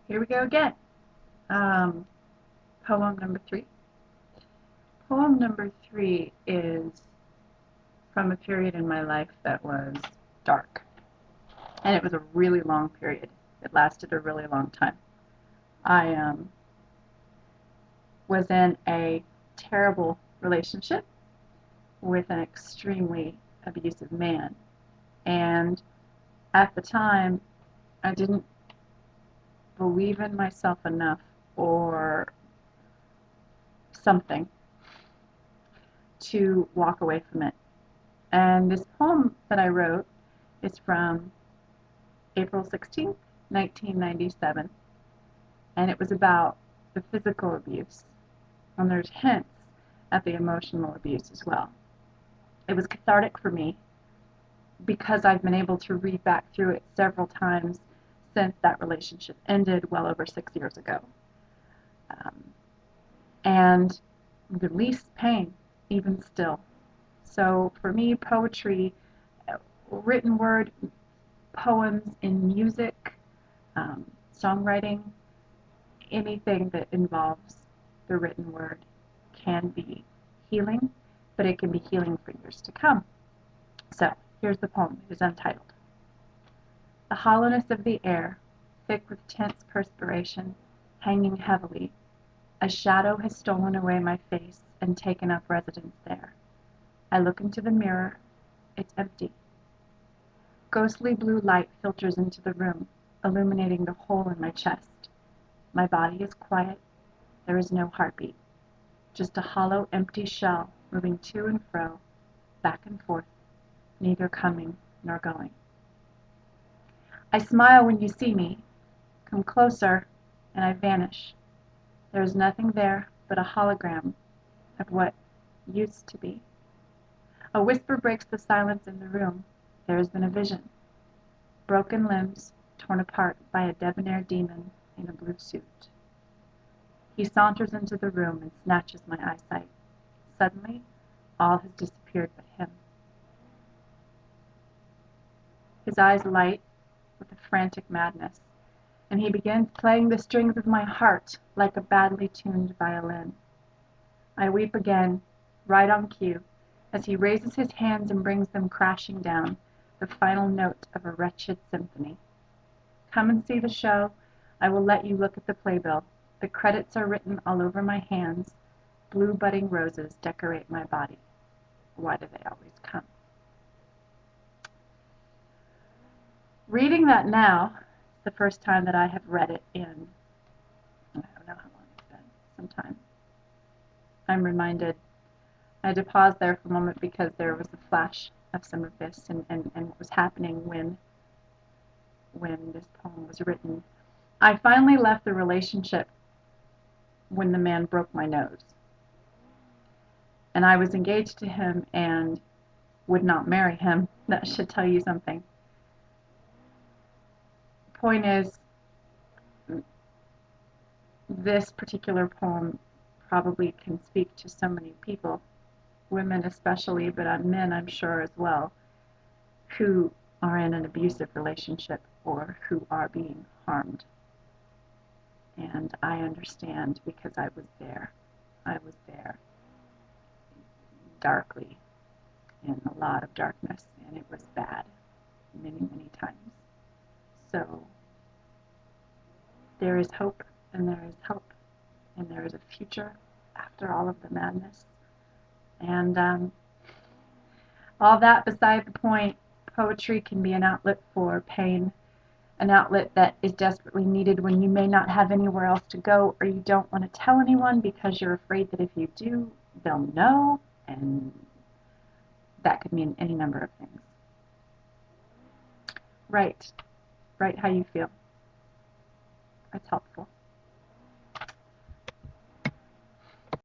Here we go again. Um, Poem number 3. Poem number 3 is from a period in my life that was dark. And it was a really long period. It lasted a really long time. I was in a terrible relationship with an extremely abusive man. And at the time, I didn't believe in myself enough or something to walk away from it. And this poem that I wrote is from April 16th, 1997, and it was about the physical abuse, and there's hints at the emotional abuse as well. It was cathartic for me because I've been able to read back through it several times since that relationship ended well over 6 years ago. Um, and release pain even still. So for me, poetry, written word, poems in music, songwriting, anything that involves the written word can be healing, but it can be healing for years to come. So here's the poem. It is untitled. The hollowness of the air, thick with tense perspiration, hanging heavily, a shadow has stolen away my face and taken up residence there. I look into the mirror. It's empty. Ghostly blue light filters into the room, illuminating the hole in my chest. My body is quiet. There is no heartbeat. Just a hollow, empty shell moving to and fro, back and forth, neither coming nor going. I smile when you see me, come closer, and I vanish. There is nothing there but a hologram of what used to be. A whisper breaks the silence in the room. There has been a vision. Broken limbs torn apart by a debonair demon in a blue suit. He saunters into the room and snatches my eyesight. Suddenly, all has disappeared but him. His eyes light with a frantic madness, and he begins playing the strings of my heart like a badly tuned violin. I weep again, right on cue, as he raises his hands and brings them crashing down, the final note of a wretched symphony. Come and see the show. I will let you look at the playbill. The credits are written all over my hands. Blue budding roses decorate my body. Why do they always come? Reading that now, the first time that I have read it in, I don't know how long it's been, some time. I'm reminded, I had to pause there for a moment because there was a flash of some of this and what was happening when this poem was written. I finally left the relationship when the man broke my nose. And I was engaged to him and would not marry him. That should tell you something. The point is, this particular poem probably can speak to so many people, women especially, but on men I'm sure as well, who are in an abusive relationship or who are being harmed. And I understand because I was there. I was there darkly, in a lot of darkness, and it was bad many, many times. So there is hope, and there is help, and there is a future after all of the madness. And all that beside the point, poetry can be an outlet for pain, an outlet that is desperately needed when you may not have anywhere else to go or you don't want to tell anyone because you're afraid that if you do, they'll know, and that could mean any number of things. Write how you feel. It's helpful.